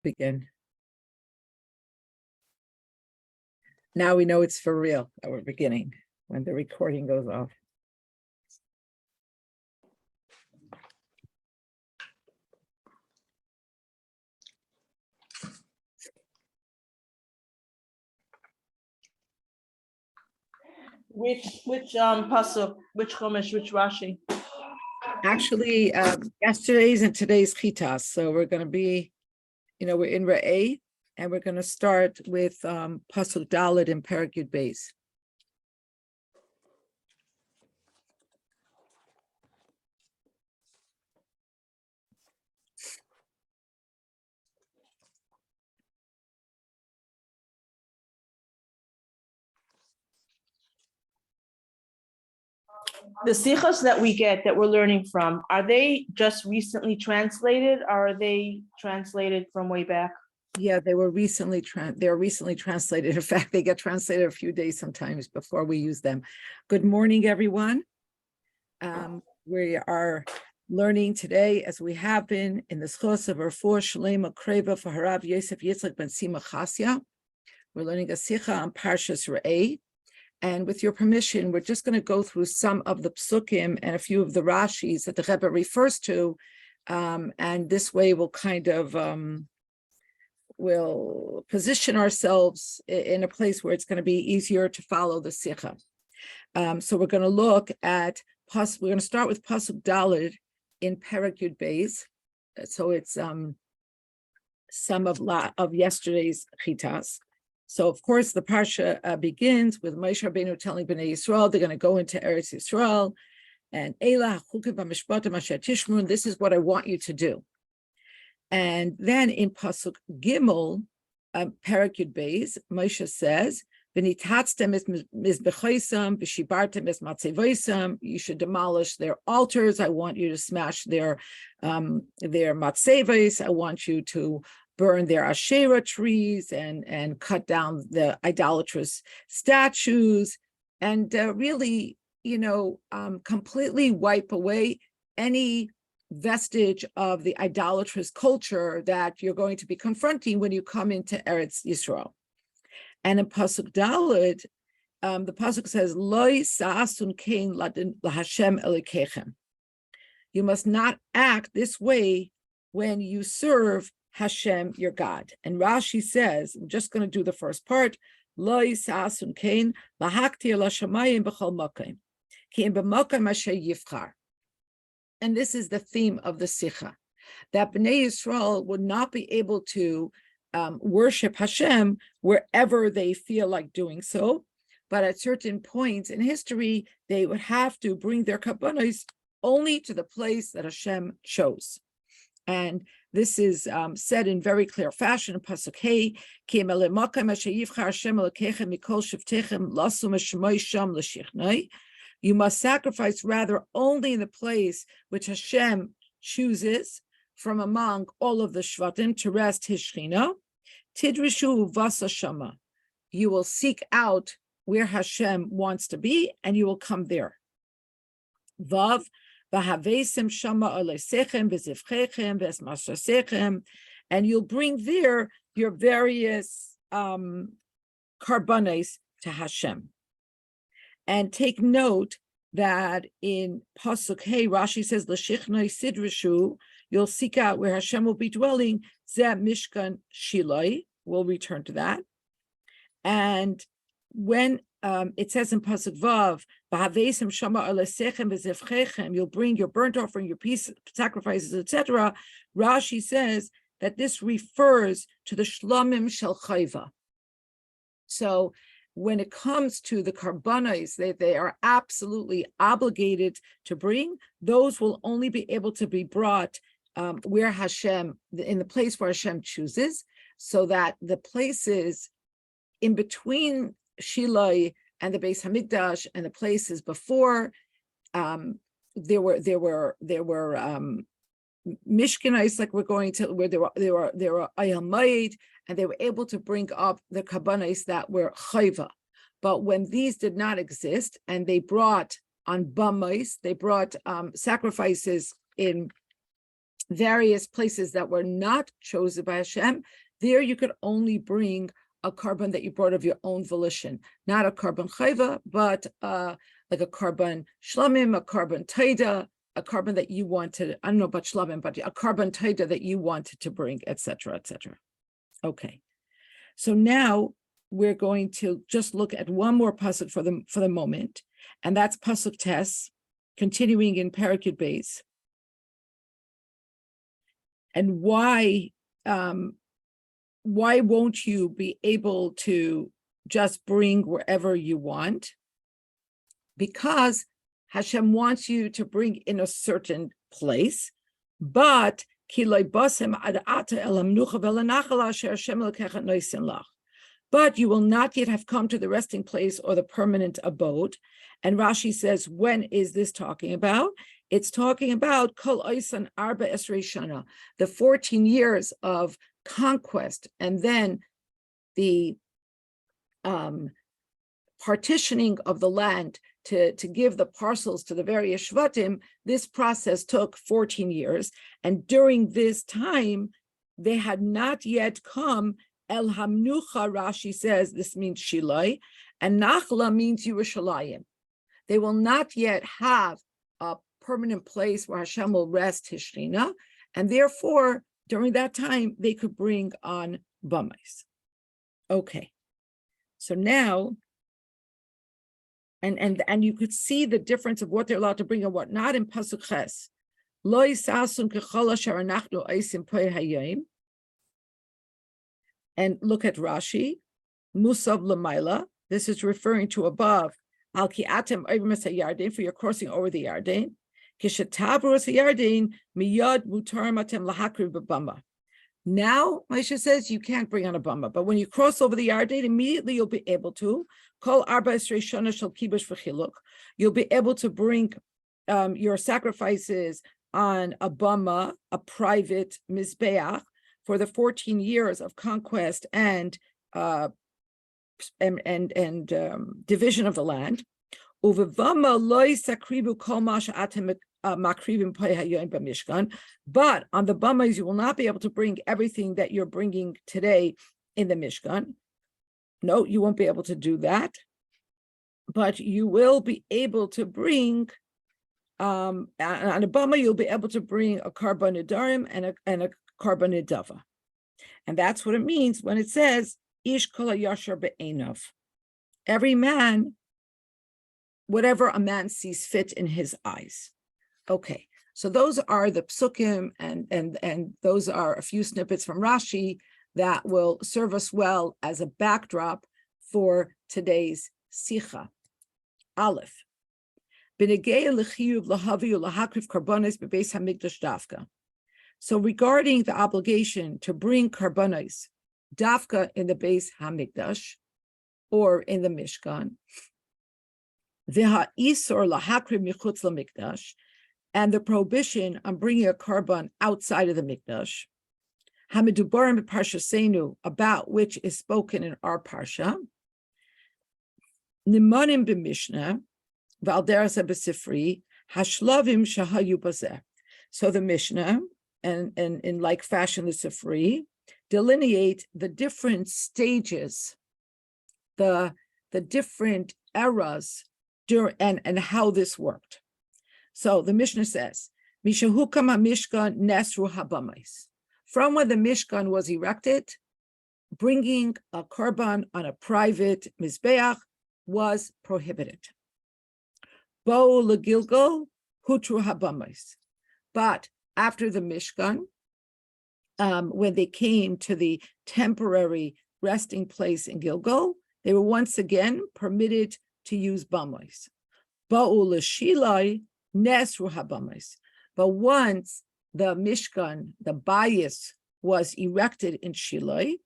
begin. Now we know it's for real that we're beginning when the recording goes off. Which pasuk, which Chumash, which Rashi? Actually, yesterday's and today's chitas. So we're going to be, we're in Re'eh, and we're going to start with pasuk Dalet in Perek Yud Beis. The sichos that we get, that we're learning from, are they just recently translated, or are they translated from way back? Yeah, they were recently translated. In fact, they get translated a few days sometimes before we use them. Good morning, everyone. We are learning today, as we have been, in the schos of Refuah Shalema Kreva for Harav Yosef Yitzchak ben Sima Chasya. We're learning a sicha on Parshas Re'eh. And with your permission, we're just going to go through some of the psukim and a few of the Rashis that the Rebbe refers to. And this way we'll kind of we'll position ourselves in a place where it's going to be easier to follow the Sikha. So we're going to look at, we're going to start with Pasuk Dalet in Perek Yud Beis. So it's some of yesterday's Chitas. So, of course, the Parsha begins with Moshe Rabbeinu telling Bnei Yisrael they're going to go into Eretz Yisrael, and Eila Chukim V'Mishpatim Asher Tishmun, this is what I want you to do. And then in Pasuk Gimel, Perek Yud Beis, Moshe says, V'nitatztem es mizbechoisam, v'shibartem es matzevoisam, you should demolish their altars, I want you to smash their matzevos, I want you to burn their Asherah trees and cut down the idolatrous statues, and really, completely wipe away any vestige of the idolatrous culture that you're going to be confronting when you come into Eretz Yisrael. And in Pasuk Dalet, the Pasuk says, Loi sa'asun kein laHashem elikechem. You must not act this way when you serve Hashem, your God. And Rashi says, I'm just going to do the first part, Loi sa'asun kein lahakti el hashamayim b'chol makom, ki im b'makom asher yivchar. And this is the theme of the Sikha, that Bnei Yisrael would not be able to worship Hashem wherever they feel like doing so, but at certain points in history, they would have to bring their kabbanos only to the place that Hashem chose. And this is said in very clear fashion in Pasuk Hey, Ki im makom asher yivchar Hashem elokechem mikol shavtechem lasum shemoi sham l'shichnai. You must sacrifice rather only in the place which Hashem chooses from among all of the Shvatim to rest His Shechina. Tidrishu vasa shama. You will seek out where Hashem wants to be, and you will come there. Vav v'haveisim shama aleisechem v'zivchechem v'esmasasechem, and you'll bring there your various karbanos to Hashem. And take note that in Pasuk Hey, Rashi says, L'shichnai sidrishu, you'll seek out where Hashem will be dwelling, Zeh Mishkan Shiloi, we'll return to that. And when it says in Pasuk Vav, B'haveisim shama alesechem v'zevchechem, you'll bring your burnt offering, your peace sacrifices, etc. Rashi says that this refers to the Slonim shel Chayva. So when it comes to the karbanos they are absolutely obligated to bring, those will only be able to be brought where Hashem, in the place where Hashem chooses, so that the places in between Shiloh and the Beis Hamikdash and the places before, there were Mishkanais, like we're going to, where there were Ayal Ma'id, and they were able to bring up the kabbanos that were chayva. But when these did not exist, and they brought on bamos, they brought sacrifices in various places that were not chosen by Hashem, there you could only bring a carbon that you brought of your own volition, not a carbon chayva, but like a carbon shlamim, a carbon taida, a carbon that you wanted, I don't know about shlamim, but a carbon taida that you wanted to bring, etc., etc. Okay, so now we're going to just look at one more pasuk for the moment, and that's pasuk tes, continuing in Parakut Beis. And why won't you be able to just bring wherever you want? Because Hashem wants you to bring in a certain place, but but you will not yet have come to the resting place or the permanent abode. And Rashi says, when is this talking about? It's talking about Kol Oisan Arba Esrei Shana, the 14 years of conquest, and then the partitioning of the land to give the parcels to the various Shvatim. This process took 14 years. And during this time, they had not yet come El Hamnucha, Rashi says, this means Shilai, and Nachla means Yerushalayim. They will not yet have a permanent place where Hashem will rest His Shekhinah, and therefore, during that time, they could bring on Bamais. Okay, so now, and you could see the difference of what they're allowed to bring and what not in Pasuk Ches. Lo yisasun kechol asher anachnu oisim pei hayom. And look at Rashi, Musav Lamaila. This is referring to above. Al ki atem oivim Yarden, for you're crossing over the Yarden. Kishetavru es Yarden miyad mutar matem lahakriv b'bama. Now, Moshe says you can't bring on a bama, but when you cross over the Yarden, immediately you'll be able to. Kol arba esrei shana shel kibush v'chiluk. You'll be able to bring your sacrifices on a bama, a private mizbeach, for the 14 years of conquest and division of the land. But on the Bamas, you will not be able to bring everything that you're bringing today in the Mishkan. No, you won't be able to do that. But you will be able to bring, on a Bama, you'll be able to bring a Karban Nedarim and a Karban Nedava. And that's what it means when it says, Ish kol yashar be'enav. Every man, whatever a man sees fit in his eyes. Okay, so those are the psukim, and those are a few snippets from Rashi that will serve us well as a backdrop for today's Sicha. Aleph. B'negei l'chiyuv l'havi u'l'hakriv karbonos b'beis hamikdash dafka. So regarding the obligation to bring karbonos dafka in the Beis Hamikdash or in the Mishkan, v'ha'isor lahakriv michutz lamikdash, and the prohibition on bringing a carbon outside of the Mikdash, hamidubarim b'parshasenu, about which is spoken in our parsha, nimanim b'mishnah, v'alderas b'sifri, hashlavim shahayu bazeh. So the Mishnah, and in like fashion the Sifri, delineate the different stages, the different eras and how this worked. So the Mishnah says, Mishahukam HaMishkan Nesru Habamais. From when the Mishkan was erected, bringing a korban on a private mizbeach was prohibited. Bo legilgal hutru habamais. But after the Mishkan, when they came to the temporary resting place in Gilgal, they were once again permitted to use bamais. Ba'u l'shilai nesru habamais. But once the Mishkan, the bayis, was erected in Shilai,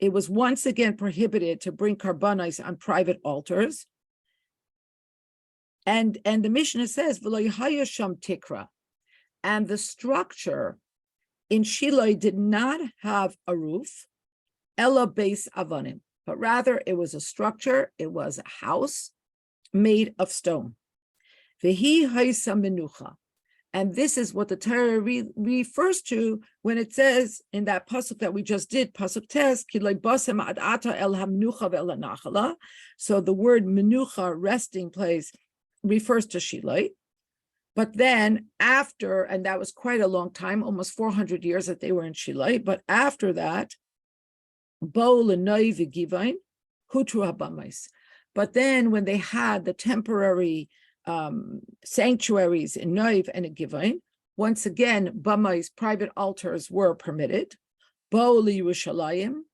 it was once again prohibited to bring karbanos on private altars. And the Mishnah says, V'lo yahaya tikra. And the structure in Shilai did not have a roof, ella beis avanim, but rather it was a structure, it was a house made of stone. V'hi haisa menucha. And this is what the Torah refers to when it says in that pasuk that we just did, pasuk tes, ki lo basem ad ata el hamnucha ve'el hanachala. So the word menucha, resting place, refers to Shilai. But then after, and that was quite a long time, almost 400 years that they were in Shilai, but after that, bo l'noi v'givain, hutru habamais. But then when they had the temporary sanctuaries in Noiv and in Givain, once again, bamais, private altars were permitted. Bo Yerushalayim,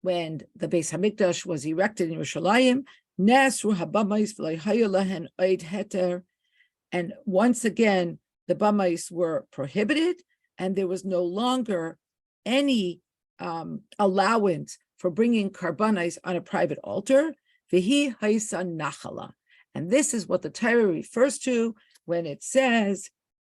when the Beis Hamikdash was erected in Yerushalayim, Nasru habamais v'leihayu lahen oid heter, and once again the bamais were prohibited, and there was no longer any allowance for bringing karbanis on a private altar. V'hi haisa nachala. And this is what the Torah refers to when it says,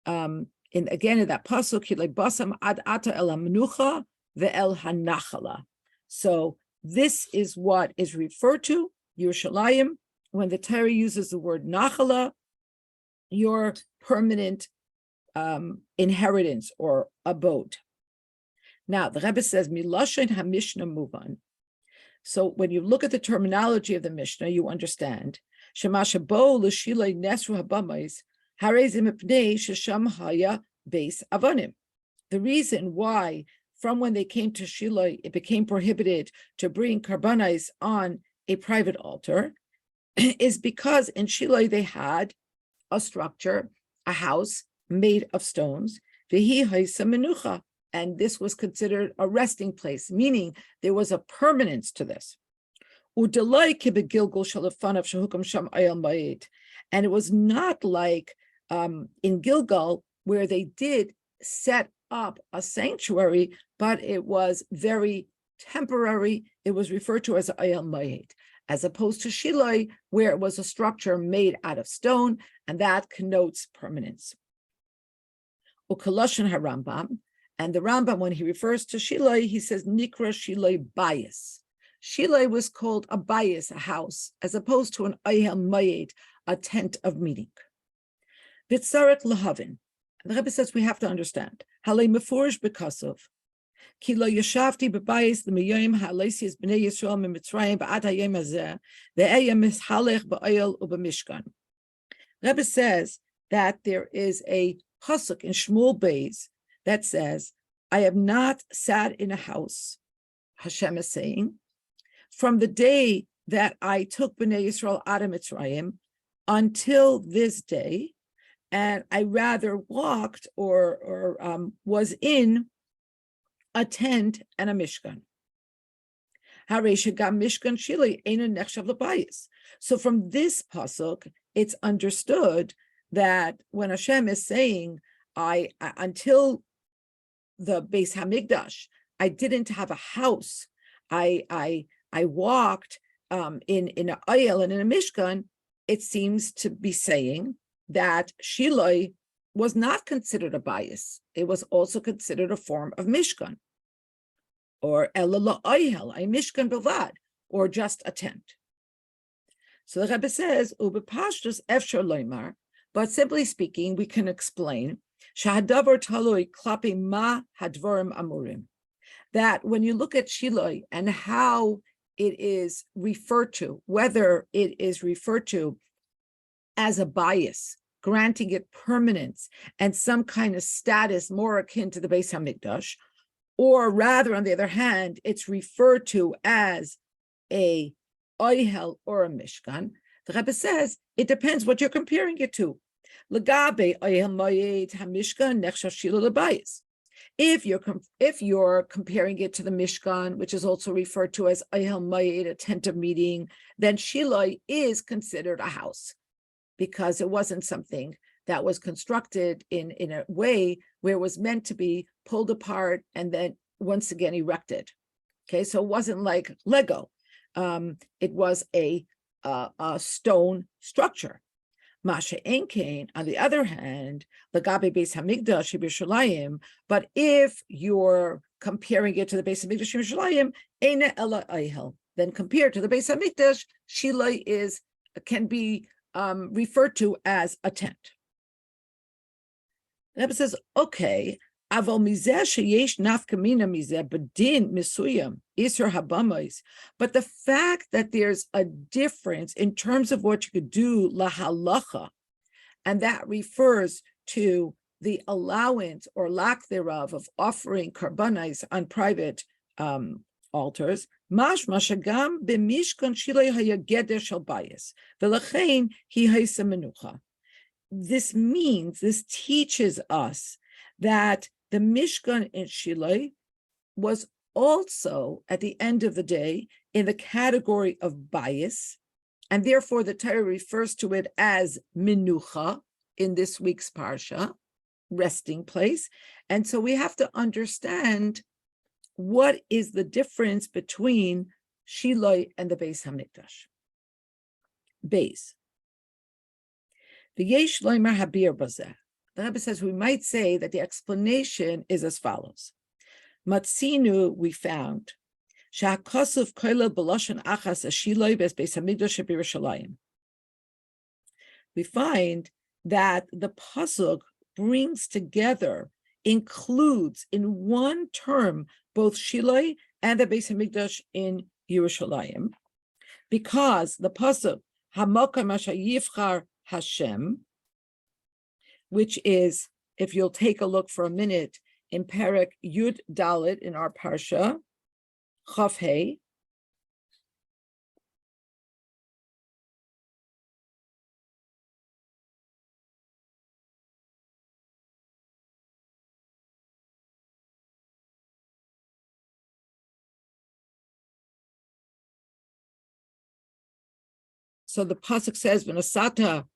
in that pasuk, basam ad ata el hamnucha ve'el hanachala. So this is what is referred to, Yerushalayim, when the Torah uses the word nachala, your permanent inheritance or abode. Now, the Rebbe says, Miloshen HaMishnah Muvan. So when you look at the terminology of the Mishnah, you understand. The reason why, from when they came to Shiloh, it became prohibited to bring karbanis on a private altar, is because in Shiloh they had a structure, a house made of stones, and this was considered a resting place, meaning there was a permanence to this. And it was not like in Gilgal, where they did set up a sanctuary, but it was very temporary. It was referred to as Ayal Mayit, as opposed to Shiloh, where it was a structure made out of stone, and that connotes permanence. Ukaloshan HaRambam, and the Rambam, when he refers to Shiloh, he says Nikra Shiloh Bayis. Shiloh was called a bayis, a house, as opposed to an ayel mayed, a tent of meeting. Vitzaret lahavin. The Rebbe says we have to understand. Halei mefurish bekasov. Ki lo yashavti bebayis l'miyayim ha'aleisias b'nei Yisrael mitzrayim ba'ad hayom hazeh ve'eyem mishalech ba'ayel u'b'mishkan. Rebbe says that there is a pasuk in Shmuel Beis that says, I have not sat in a house, Hashem is saying, from the day that I took Bnei Yisrael out of Mitzrayim until this day, and I rather walked or was in a tent and a mishkan. So from this pasuk, it's understood that when Hashem is saying, I until the Beis Hamikdash, I didn't have a house. I walked in an ayel and in a mishkan. It seems to be saying that Shiloh was not considered a bayis. It was also considered a form of mishkan, or elala ayel, a mishkan bilvad, or just a tent. So the Rebbe says, "Ubepashtus efshar loymar," but simply speaking, we can explain shahadavar taloi klapi ma hadvarim amurim, that when you look at Shiloh and how it is referred to, whether it is referred to as a bias, granting it permanence and some kind of status more akin to the Beis Hamikdash, or rather, on the other hand, it's referred to as a oihel or a mishkan, the Rebbe says it depends what you're comparing it to. Lagabe oihel moyed hamishkan nechshav Shiloh lebayis. If you're comparing it to the Mishkan, which is also referred to as Ayel Mayed, a tent of meeting, then Shiloh is considered a house, because it wasn't something that was constructed in a way where it was meant to be pulled apart and then once again erected. Okay, so it wasn't like Lego. It was a stone structure. Masha Enkain, on the other hand, Lagabe Beis Hamikdash Yerushalayim, but if you're comparing it to the Beis Hamikdash Yerushalayim, Eina Ela Ayhel, then compared to the Beis Hamikdash, Shiloh can be referred to as a tent. The Rebbe says, okay, avol mizeh sheyesh nafkamina mizeh bedin misuyam isur habamos. But the fact that there's a difference in terms of what you could do lahalacha, and that refers to the allowance or lack thereof of offering karbanos on private altars. Mashma shagam b'mishkan shiloi haya geder shel bayis v'lachein hi haisa menucha. This teaches us that the Mishkan in Shiloi was also, at the end of the day, in the category of bias, and therefore the Torah refers to it as Minucha in this week's Parsha, resting place. And so we have to understand what is the difference between Shiloi and the Beis Hamikdash. Beis. The Yesh Loimer Habir Bazeh. The Rebbe says we might say that the explanation is as follows. Matzinu, we found, Sha'akosuf koila b'loshen achas ashiloi bes Beis Hamikdash b'Yerushalayim. We find that the pasuk brings together, includes in one term both Shiloi and the Beis Hamikdash in Yerushalayim, because the pasuk Hamokim asher yivchar Hashem, which is, if you'll take a look for a minute, in Perek Yud Dalet in our Parsha, Chav Hei, so the pasuk says, "V'nasata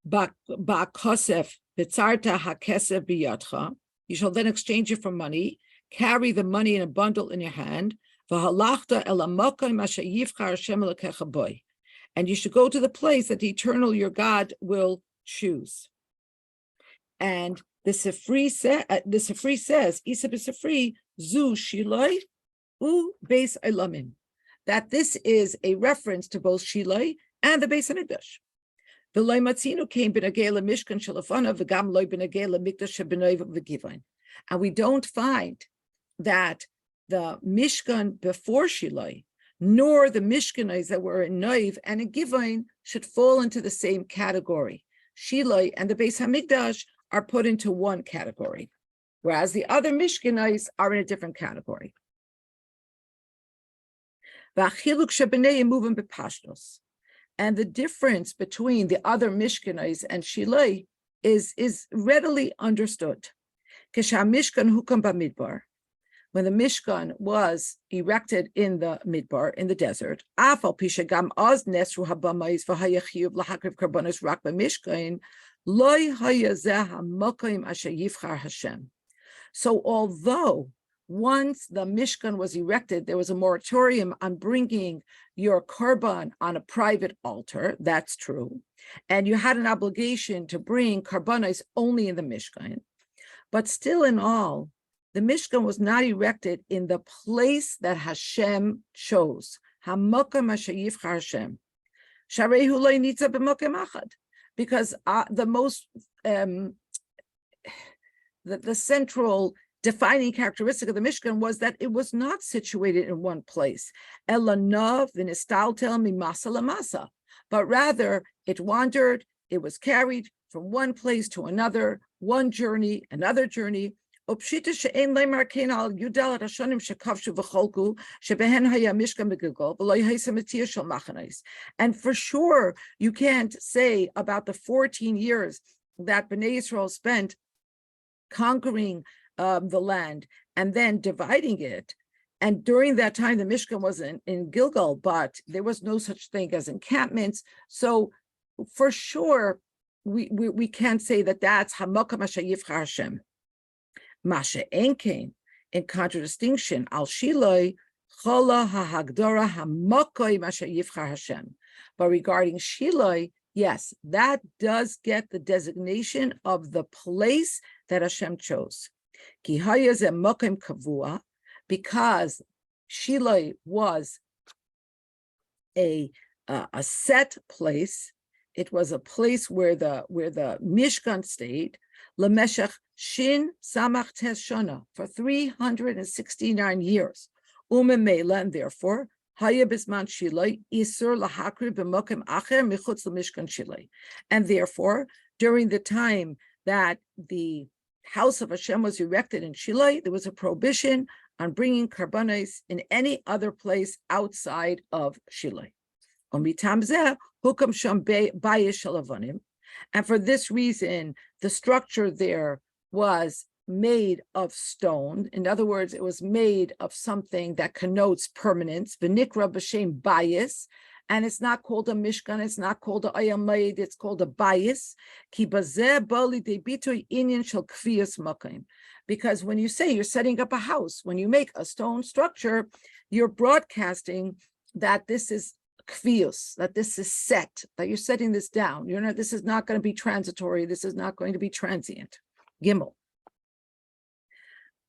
ba'kosef b'tzarta hakesef biyadcha." You shall then exchange it for money. Carry the money in a bundle in your hand. V'halachta el hamokom asher yivchar Hashem Elokecha bo. And you should go to the place that the eternal your God will choose. And the Sifri says, Isa b'Sifri zu Shiloi u Beis Elamim, that this is a reference to both Shiloi and the Beis Hamikdash. V'loi matzinu came b'nagei mishkan shelafana v'gam loi b'nagei mikdash sheb'noi v'givain. And we don't find that the Mishkan before Shiloi, nor the Mishkanais that were in Noiv and in Givain should fall into the same category. Shiloi and the Beis Hamikdash are put into one category, whereas the other Mishkanais are in a different category. V'achiluk sheb'nei moving b'pashtos. And the difference between the other Mishkanais and Shiloi is readily understood. Mishkan hukam b'midbar, when the Mishkan was erected in the Midbar, in the desert, afal pisha gam oz nesru habamais v'hayachiyuv lahakriv karbonos rak b'mishkan, loy hayazeh hamokim asher yivchar Hashem. So although once the Mishkan was erected, there was a moratorium on bringing your korban on a private altar. That's true. And you had an obligation to bring korbanos only in the Mishkan. But still in all, the Mishkan was not erected in the place that Hashem chose. Hamokim asher yivchar Hashem. Sharehu lo nitza b'mokim achad. Because the central defining characteristic of the Mishkan was that it was not situated in one place. Elanav v'nistaltel mimasa lamasa, but rather it wandered, it was carried from one place to another, one journey, another journey. And for sure, you can't say about the 14 years that Bnei Yisrael spent conquering the land and then dividing it. And during that time, the Mishkan was in Gilgal, but there was no such thing as encampments. So for sure, we can't say that that's Hamokim asher yivchar Hashem. Masha Enkein, in contradistinction, al Shiloi, chola hahagdora hamokim asher yivchar Hashem. But regarding Shiloi, yes, that does get the designation of the place that Hashem chose. Ki haya ze mokim kavua, because Shiloi was a set place. It was a place where the Mishkan stayed. Lemeshech Shin Samach Tes Shana, for 369 years. Umemela, and therefore, Haya Bisman Shilai, Isur Lahakri B'Mokim Acher Michutz L'Mishkan Shilai. And therefore, during the time that the house of Hashem was erected in Shilai, there was a prohibition on bringing karbanos in any other place outside of Shilai. And for this reason, the structure there was made of stone. In other words, it was made of something that connotes permanence. V'nikra b'shem bayis, and it's not called a mishkan, it's not called a ayamayid, it's called a bayis. Ki bazeh bali debitoy inyan shel kfiyas makayim. Because when you say you're setting up a house, when you make a stone structure, you're broadcasting that this is kfiyus, that this is set, that you're setting this down. You're not. This is not going to be transitory. This is not going to be transient. Gimel.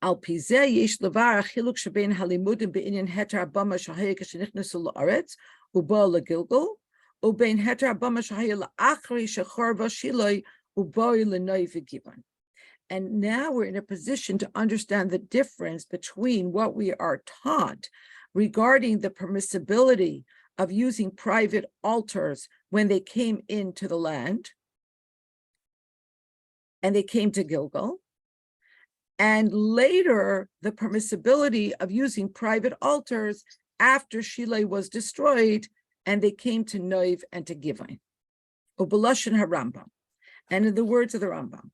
Al pizeh yesh levar achiluk shebein halimudim beinyan heter abama shahaya k'shenichnesu la'aretz uba legilgul ubein heter abama shahaya la'achri shecharva shiloi uboi lenoi v'givan. And now we're in a position to understand the difference between what we are taught regarding the permissibility of using private altars when they came into the land and they came to Gilgal, and later the permissibility of using private altars after Shilai was destroyed and they came to Noiv and to Givain. Ubeloshin HaRambam, and in the words of the Rambam,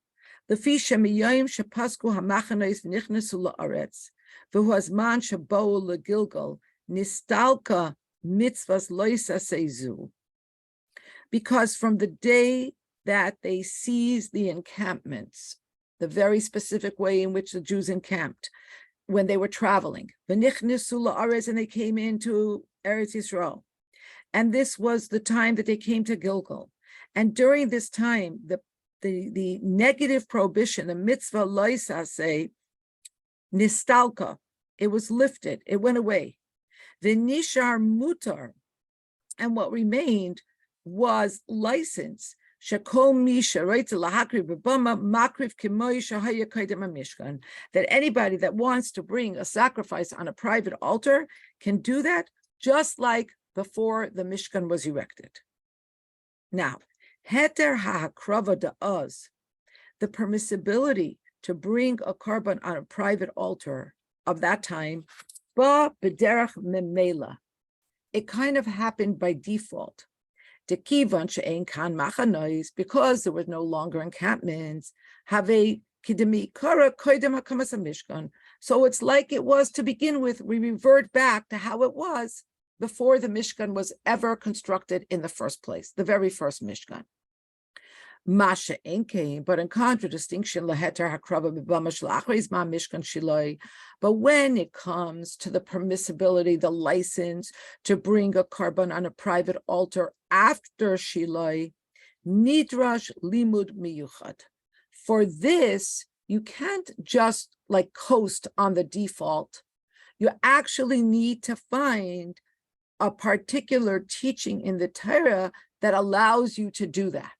the fisha miyayim shepasku hamachanois v'nichnesu la'aretz v'hu hazman shebou legilgal nistalka mitzvahs loisa seizu. Because from the day that they seized the encampments, the very specific way in which the Jews encamped when they were traveling, v'nichnesu la'aretz, and they came into Eretz Yisrael, and this was the time that they came to Gilgal. And during this time, the negative prohibition, the mitzvah loisa say, nistalka, it was lifted, it went away. The nishar mutar, and what remained was license. Shakol misha, right? Lahakriv b'bama makriv kimoy shahaya kaidem mishkan. That anybody that wants to bring a sacrifice on a private altar can do that, just like before the Mishkan was erected. Now, heter ha'akrava da'az, the permissibility to bring a korban on a private altar of that time, ba b'derech memela, it kind of happened by default. Dekivan she'ein kan machanois, because there was no longer encampments, have a kidemi kara koidem hakamas mishkan. So it's like it was to begin with. We revert back to how it was before the Mishkan was ever constructed in the first place, the very first Mishkan. Masha enke, but in contradistinction, laheter hakrava b'bamash la'achris ma Mishkan shiloi. But when it comes to the permissibility, the license to bring a korban on a private altar after shiloi, nidrash limud miyuchad. For this, you can't just like coast on the default. You actually need to find a particular teaching in the Torah that allows you to do that.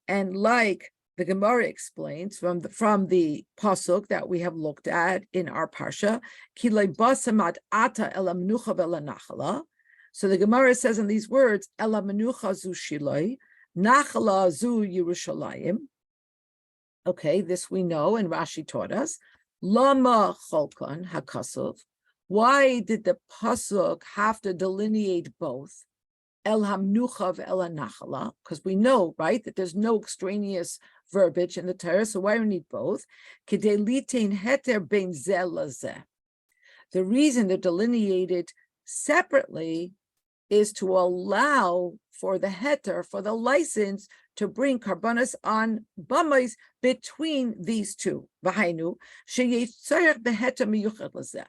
And like the Gemara explains from the pasuk that we have looked at in our parsha, so the Gemara says in these words, Ela menucha zu Shiloi, nachala zu Yerushalayim. Okay, this we know, and Rashi taught us. Lama cholkan hakasuv. Why did the pasuk have to delineate both? El hamnucha el nachala, because we know, right, that there's no extraneous verbiage in the Torah, so why do we need both? Kedei litain heter bein zeh lazeh. The reason they're delineated separately is to allow for the heter, for the license to bring karbanos on bamais between these two. V'hainu sheyitzarech beheter miyuchad lazeh.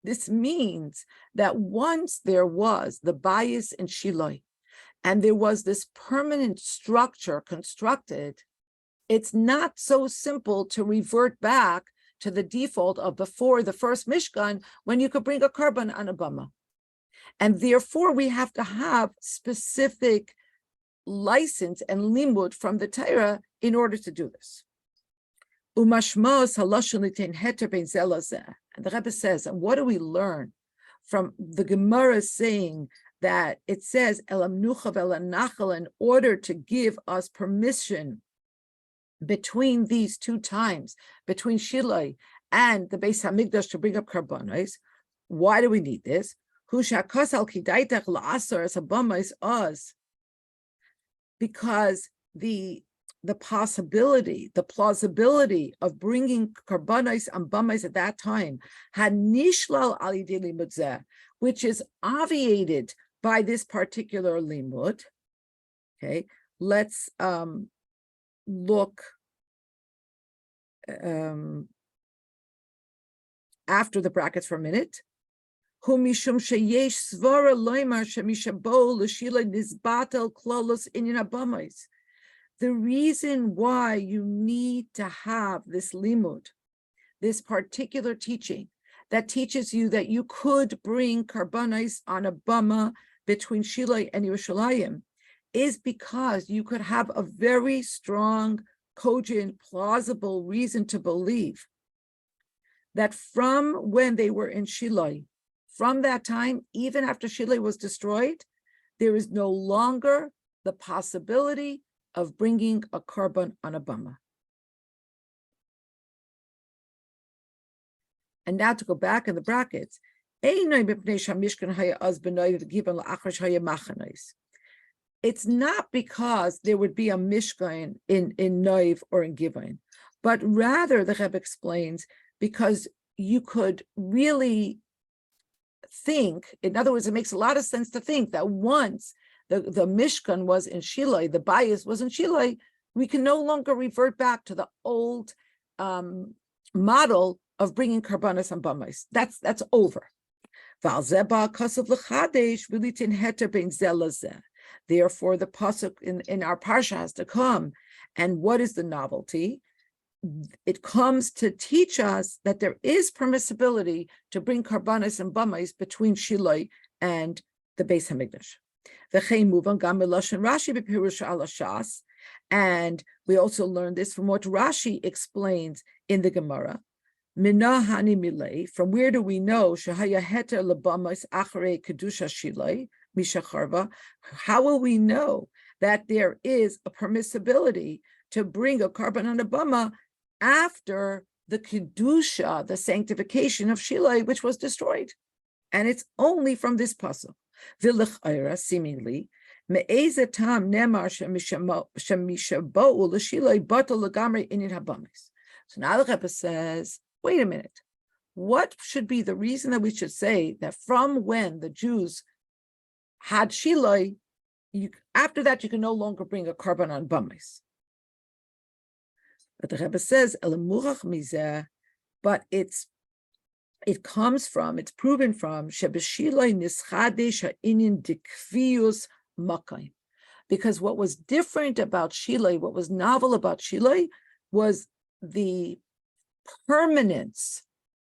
This means that once there was the bias in Shiloi, and there was this permanent structure constructed, it's not so simple to revert back to the default of before the first Mishkan, when you could bring a korban on a bama. And therefore, we have to have specific license and limud from the Torah in order to do this. And the Rebbe says, and what do we learn from the Gemara saying that it says in order to give us permission between these two times, between Shilai and the Beis Hamikdash to bring up karbanos? Why do we need this? Because the possibility, the plausibility of bringing karbanos and bamais at that time had nishlal al yidei limud zeh, which is obviated by this particular limud. Okay, let's look after the brackets for a minute. The reason why you need to have this limud, this particular teaching that teaches you that you could bring karbanos on a bama between Shilai and Yerushalayim, is because you could have a very strong, cogent, plausible reason to believe that from when they were in Shilai, from that time, even after Shilai was destroyed, there is no longer the possibility of bringing a korban on a bama. And now to go back in the brackets, it's not because there would be a mishkan in Noiv or in Givon, but rather, the Rebbe explains, because you could really think, in other words, it makes a lot of sense to think that once the Mishkan was in Shilai, the bias was in Shilai, we can no longer revert back to the old model of bringing karbanos and bamais. That's over. Therefore, the pasuk in our parsha has to come. And what is the novelty? It comes to teach us that there is permissibility to bring karbanos and bamais between Shilai and the Beis Hamikdash. And we also learn this from what Rashi explains in the Gemara. From where do we know how will we know that there is a permissibility to bring a korban on a bama after the kedusha, the sanctification of Shilai, which was destroyed? And it's only from this pasuk. Seemingly, so now the Rebbe says, wait a minute, what should be the reason that we should say that from when the Jews had Shilai, after that you can no longer bring a korban on bamais? But the Rebbe says, but it's proven from because what was different about Shilai, what was novel about Shilai, was the permanence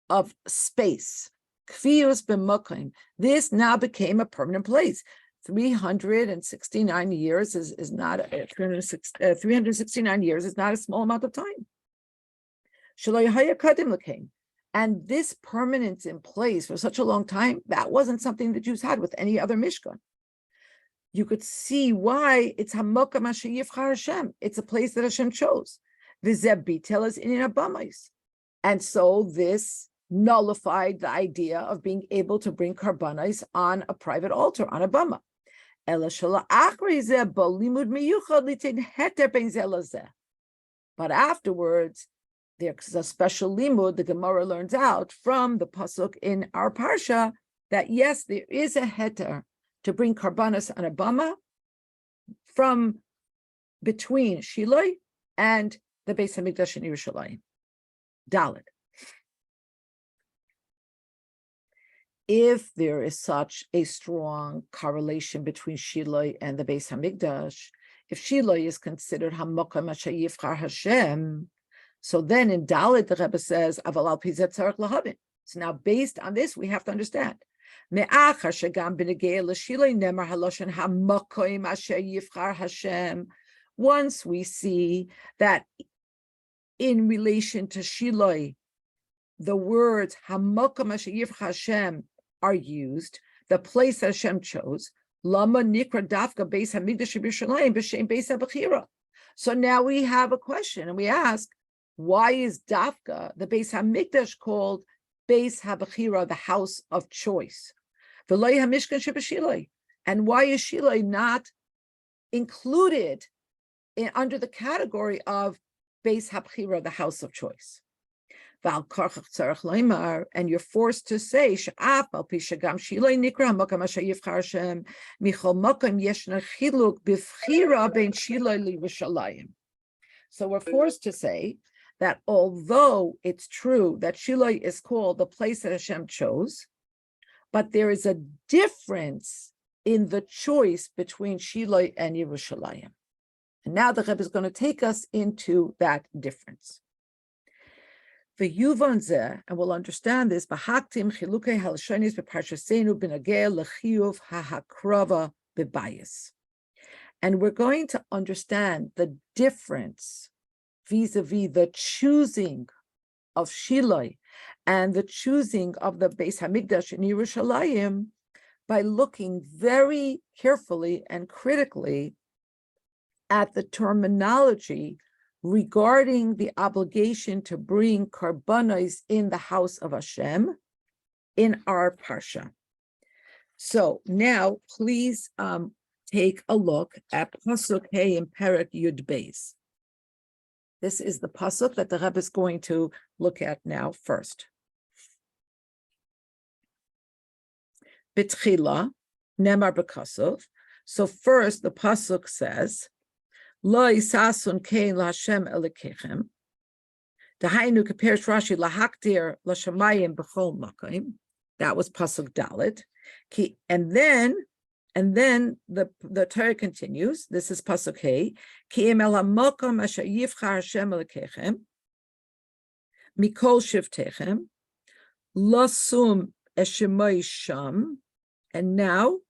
of space. Kfiyus b'makayim. This now became a permanent place. 369 years is not 369 years is not a small amount of time. Shilai haya kadim l'kein. And this permanence in place for such a long time, that wasn't something the Jews had with any other Mishkan. You could see why it's Hamokam Asher Yivchar Hashem. It's a place that Hashem chose. V'zeh tell us in abamais. And so this nullified the idea of being able to bring karbanos on a private altar, on a bama. But afterwards, there's a special limud the Gemara learns out from the pasuk in our parsha that yes, there is a heter to bring karbanos on a bama from between Shilai and the Beis Hamikdash in Yerushalayim. Dalet. If there is such a strong correlation between Shilai and the Beis Hamikdash, if Shilai is considered Hamokam Asher Yivchar Hashem, so then in Dalet, the Rebbe says, Aval al pizet tzarich lahavin. So now based on this, we have to understand מאחר שגם בנוגע לשילוי נאמר הלשון המקום אשר יבחר Hashem. Once we see that in relation to Shiloi, the words Hamakom Asher Yivchar Hashem are used, the place that Hashem chose. Lama Nikra Dafka Beis Hamikdash Yerushalayim B'Shem Beis HaBechira. So now we have a question, and we ask, why is Dafka, the Beis Hamikdash, called Beis HaBechira, the house of choice? V'lo HaMishkan Sheb'Shiloi. And why is Shiloi not included under the category of Beis HaBechira, the house of choice? And you're forced to say, so we're forced to say that although it's true that Shiloi is called the place that Hashem chose, but there is a difference in the choice between Shiloi and Yerushalayim. And now the Rebbe is going to take us into that difference. The Yuvan Zeh, and we'll understand this, Bahaktim Chilukei Halshonis Beparshasenu B'Nageh Lechiyuv HaHakrava B'Bayis. And we're going to understand the difference vis-a-vis the choosing of Shiloi and the choosing of the Beis Hamikdash in Yerushalayim by looking very carefully and critically at the terminology regarding the obligation to bring karbanos in the house of Hashem in our parsha. So now please take a look at Pasuk Hey in Perek Yud Beis. This is the Pasuk that the Rebbe is going to look at now first. B'tchila, Nemar B'kasov. So first the Pasuk says, Lo isasun kein laHashem elikechem. Dahainu kaperish Rashi lahakdir lashamayim b'chol makom. That was pasuk Dalet. And then the Torah continues. This is pasuk Hey. Ki em el hamakom asher yivchar Hashem elikechem mikol shivtechem lasum eshemay sham. And now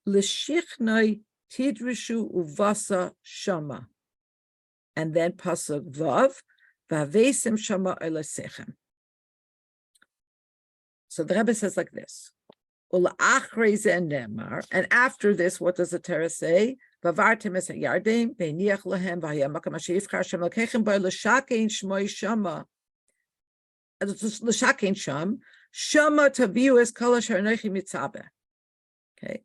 l'shichnai Tidrishu uvasa shama, and then pasuk vav vavesim shama elasechem. So the Rebbe says like this: Ula'achrei ze nemar, and after this, what does the Torah say? Vavartem es hayardim beiniach lahem v'hayamakam asher yivchar Hashem lekechem by l'shakein shmoi shama, l'shakein sham shama taviu es kol asher anochi mitzabe. Okay.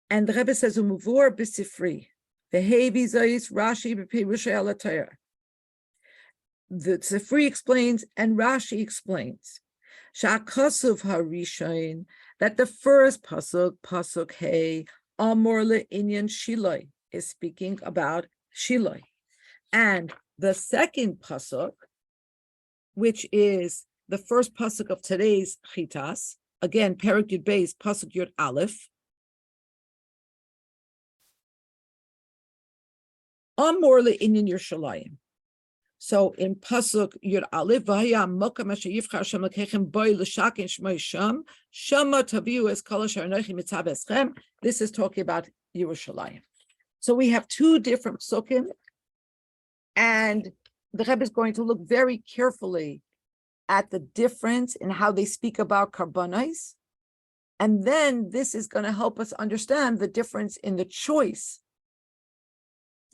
And the Rebbe says, "Umuvor b'sifri, v'hevi zayis Rashi b'pirushay al Torah." The Sifri explains, and Rashi explains, "Sha'kasuv harishayin," that the first pasuk Hey, Amor le'inyan Shiloi, is speaking about Shiloi, and the second pasuk, which is the first pasuk of today's Chitas, again Perek Yud Beis, pasuk Yud Aleph. Amorle in Yerushalayim. So in pasuk Yud Aleph, v'haya mokam asher yivchar Hashem lekechem boy l'shakin shmoi sham shama taviu es kol asher anochi mitzav eschem. This is talking about Yerushalayim. So we have two different psukim, and the Rebbe is going to look very carefully at the difference in how they speak about karbanos, and then this is going to help us understand the difference in the choice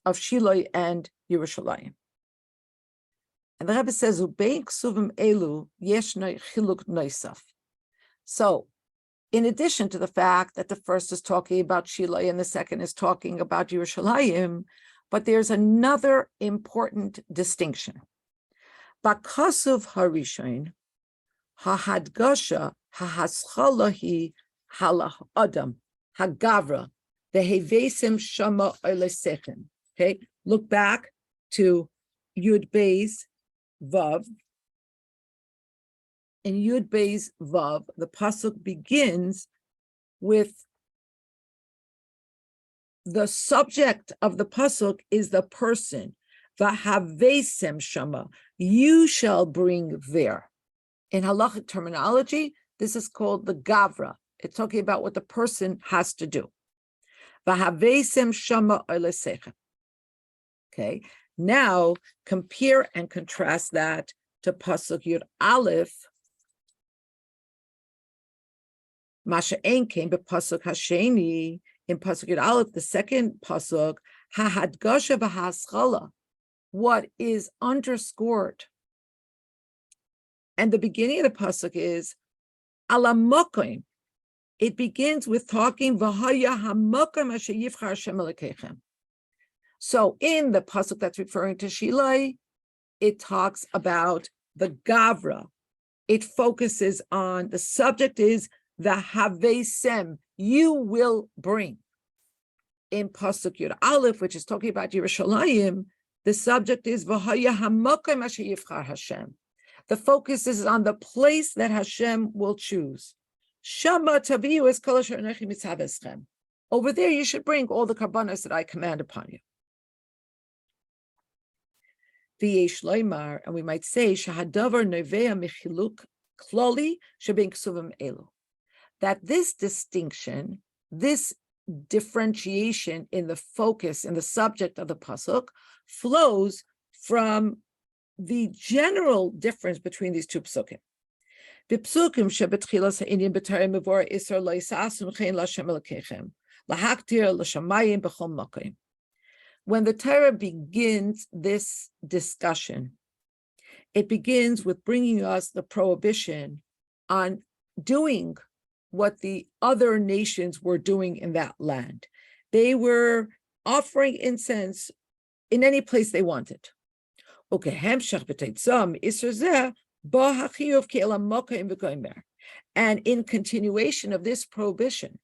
of Shiloi and Yerushalayim. And the Rebbe says, "Ubein ksuvim elu yeshnoi chiluk noisaf." So, in addition to the fact that the first is talking about Shiloi and the second is talking about Yerushalayim, but there's another important distinction. Bakasuv harishain hahadgasha hahaschalahi halah adam hagavra vehevesim shama oilesechem. Okay, look back to Yud Beis Vav. In Yud Beis Vav, the pasuk begins with the subject of the pasuk is the person. Vahavesem shama, you shall bring there. In halachic terminology, This is called the gavra. It's talking about what the person has to do. V'havesem shama oilesechem. Okay, now compare and contrast that to pasuk Yud Aleph. Masha Ein came but pasuk Hasheni in pasuk Yud Aleph, the second pasuk, hahadgasha v'haschala, what is underscored, and the beginning of the pasuk is alamokim. It begins with talking v'haya hamokim asher yivchar Hashem Elokeichem. So in the pasuk that's referring to Shilai, it talks about the gavra. It focuses on, the subject is the havesem, you will bring. In pasuk Yud Aleph, which is talking about Yerushalayim, the subject is v'haya hamokim asher yivchar Hashem. The focus is on the place that Hashem will choose. Shama taviu es kol asher anechi mitzaveschem. Over there, you should bring all the karbanos that I command upon you. V'yesh loymar, and we might say shahadavar novea michiluk kloli shebin ksuvim elu. That this distinction, this differentiation in the focus, in the subject of the pasuk, flows from the general difference between these two psukim. B'psukim shebetchilas ha'inyan b'tarei mevora isar lo'isasum chen l'Hashem Elokeichem lahaktir l'shamayim b'chol makom. When the Torah begins this discussion, it begins with bringing us the prohibition on doing what the other nations were doing in that land. They were offering incense in any place they wanted. And in continuation of this prohibition,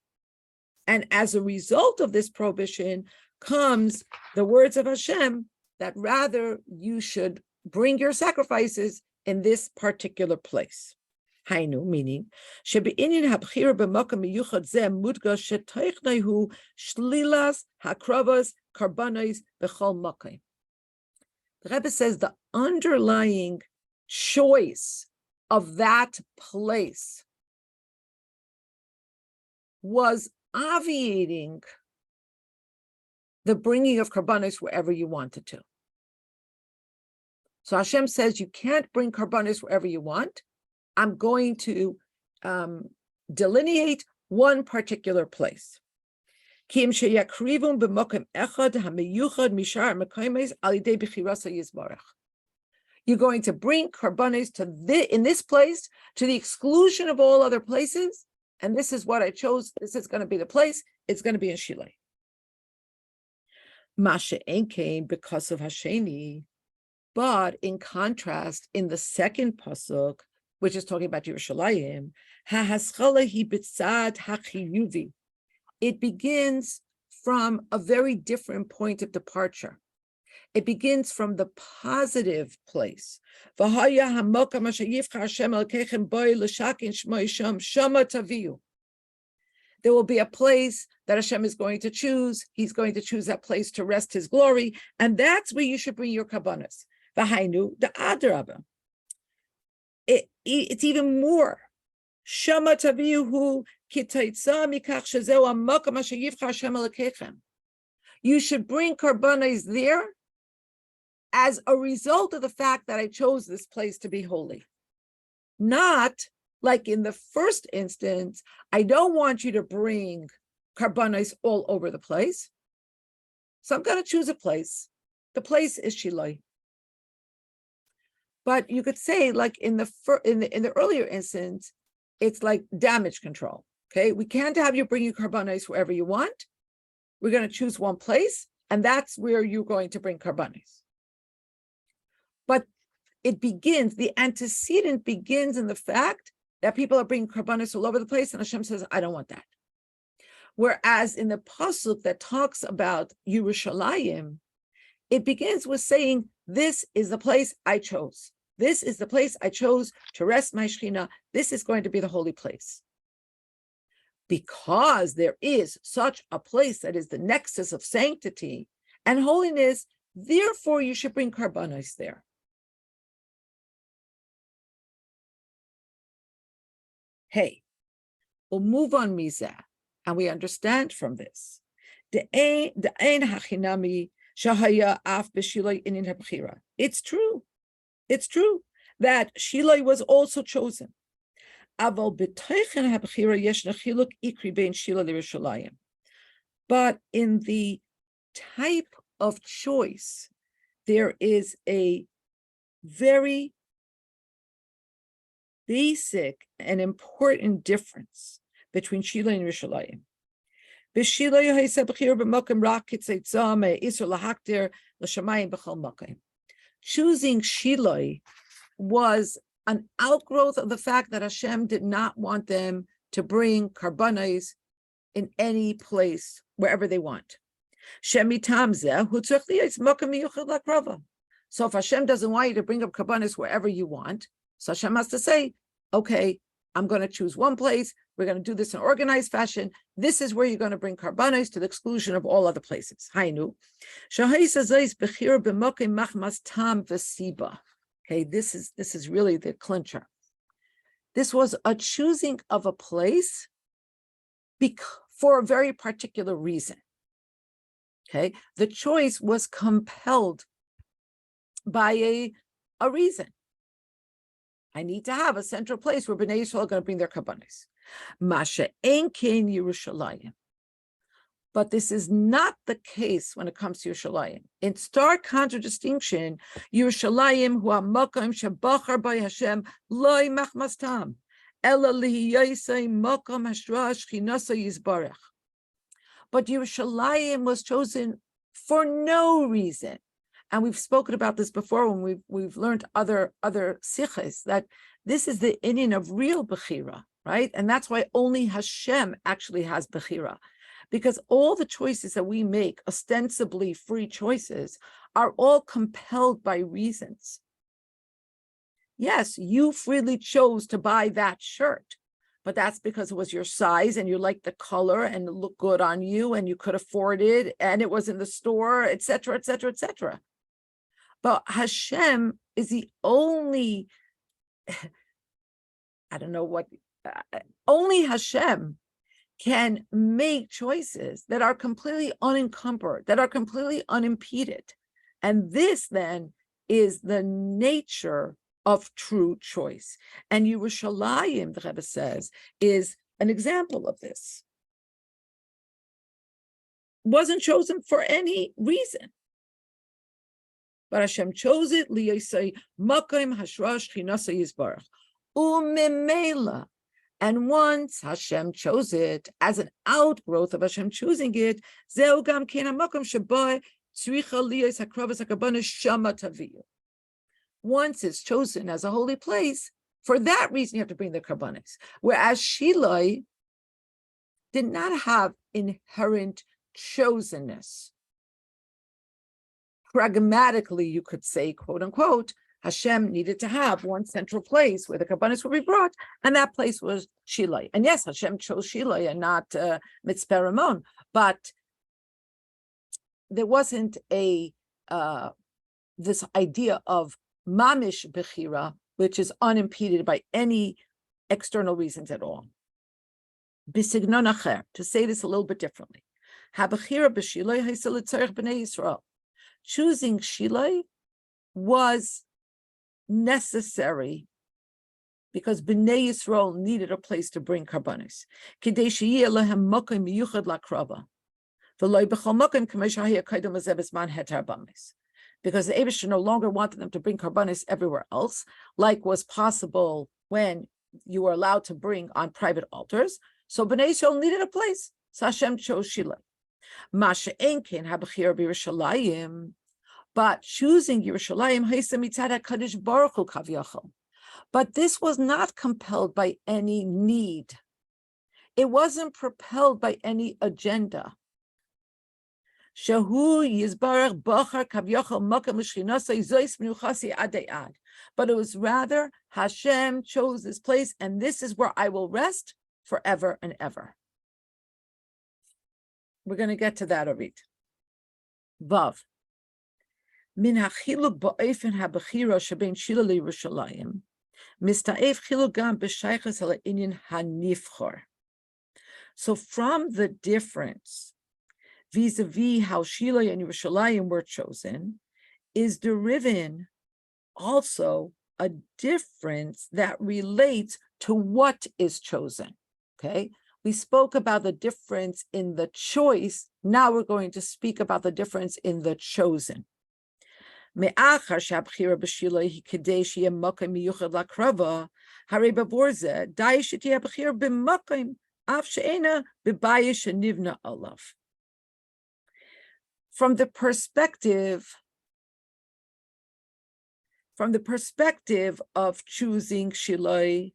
and as a result of this prohibition, comes the words of Hashem that rather you should bring your sacrifices in this particular place. Hainu, meaning, shebe'inyan habchira b'makam miyuchad zeh mudgash shetoichnahu shlilas hakravas karbanos b'chol makom. The Rebbe says the underlying choice of that place was obviating the bringing of karbanos wherever you wanted to. So Hashem says you can't bring karbanos wherever you want. I'm going to delineate one particular place. You're going to bring karbanos in this place to the exclusion of all other places, and this is what I chose. This is going to be the place. It's going to be in Shilai. Masha came because of Hasheni, but in contrast, in the second pasuk, which is talking about Yerushalayim, it begins from a very different point of departure. It begins from the positive place. There will be a place that Hashem is going to choose. He's going to choose that place to rest his glory. And that's where you should bring your kabbanas. V'hainu the adarabah. It's even more. Shama tavihu kitaitza mikach shezeu hamakam asher yivchar Hashem Elokeichem. You should bring karbanos there as a result of the fact that I chose this place to be holy. Not like in the first instance, I don't want you to bring karbanos all over the place. So I'm going to choose a place. The place is Shilai. But you could say, like in the earlier instance, it's like damage control. Okay, we can't have you bring your karbanos wherever you want. We're going to choose one place, and that's where you're going to bring karbanos. But it begins, the antecedent begins in the fact that people are bringing karbanos all over the place, and Hashem says, I don't want that. Whereas in the pasuk that talks about Yerushalayim, it begins with saying, this is the place I chose. This is the place I chose to rest my Shekhinah. This is going to be the holy place. Because there is such a place that is the nexus of sanctity and holiness, therefore you should bring karbanos there. Hey, we'll move on mizah, and we understand from this. It's true. It's true that Shilai was also chosen. But in the type of choice, there is a very basic and important difference between Shilai and Yerushalayim. Choosing Shilai was an outgrowth of the fact that Hashem did not want them to bring karbanos in any place, wherever they want. So if Hashem doesn't want you to bring up karbanos wherever you want, so Hashem has to say, okay, I'm going to choose one place. We're going to do this in organized fashion. This is where you're going to bring karbanos to the exclusion of all other places. Hainu. Okay, this is really the clincher. This was a choosing of a place for a very particular reason. Okay, the choice was compelled by a reason. I need to have a central place where Bnei Yisrael are going to bring their karbanos. Masha ein kein Yerushalayim. But this is not the case when it comes to Yerushalayim. In stark contradistinction, Yerushalayim hu hamakom shebachar by Hashem loy machmastam ela lihiyasei makom hashra shchinasa yizbarach. But Yerushalayim was chosen for no reason. And we've spoken about this before when we've learned other siches, that this is the inyan of real bechira, right? And that's why only Hashem actually has bechira. Because all the choices that we make, ostensibly free choices, are all compelled by reasons. Yes, you freely chose to buy that shirt, but that's because it was your size and you liked the color and it looked good on you and you could afford it and it was in the store, etc., etc., etc. But Hashem is the only, only Hashem can make choices that are completely unencumbered, that are completely unimpeded. And this then is the nature of true choice. And Yerushalayim, the Rebbe says, is an example of this. Wasn't chosen for any reason. But Hashem chose it, liyosei makom hashrash chinasa yizbarach. Umemela. And once Hashem chose it as an outgrowth of Hashem choosing it, zeu gam ken hamakom sheba tzricha liyos hakravas hakabanos shama taviyu. Once it's chosen as a holy place, for that reason you have to bring the karbanos. Whereas Shilai did not have inherent chosenness. Pragmatically, you could say, quote unquote, Hashem needed to have one central place where the karbanos would be brought, and that place was Shilai. And yes, Hashem chose Shilai and not Mitzpeh Ramon, but there wasn't this idea of mamish bechira, which is unimpeded by any external reasons at all. Bisignon acher, to say this a little bit differently, habechira b'Shilai haisa l'tzarech b'nei Yisrael. Choosing Shilai was necessary because Bnei Yisrael needed a place to bring karbanos. Kidei sheyeh lehem makom miyuchad lakrava, v'lo b'chol makom k'mei shehaya kaidom hazeh b'zman heter bamis. Because the Eibusher no longer wanted them to bring karbanos everywhere else, like was possible when you were allowed to bring on private altars. So Bnei Yisrael needed a place. So Hashem chose Shilai. Masha enkin habechira b'Yerushalayim, but choosing Yerushalayim haisa mitzad HaKadosh Baruch Hu kavyachol. But this was not compelled by any need. It wasn't propelled by any agenda. Shehu yizbarach bachar kavyachol makam l'shchinasai zois menuchasi adei ad. But it was rather Hashem chose this place, and this is where I will rest forever and ever. We're going to get to that, Orit. Vav. Min hachiluk ba'ofen habechira shebein Shilai Yerushalayim, So from the difference vis-a-vis how Shiloi and Yerushalayim were chosen, is deriving also a difference that relates to what is chosen. Okay, we spoke about the difference in the choice. Now we're going to speak about the difference in the chosen. מאחר שהבחירה בשילה היא כדי שיהיה מקום מיוחד להקרבה, הרי בעבור זה די שתהיה הבחירה במקום אף שאינה בבית שנבנה עליו. From the perspective of choosing Shiloi,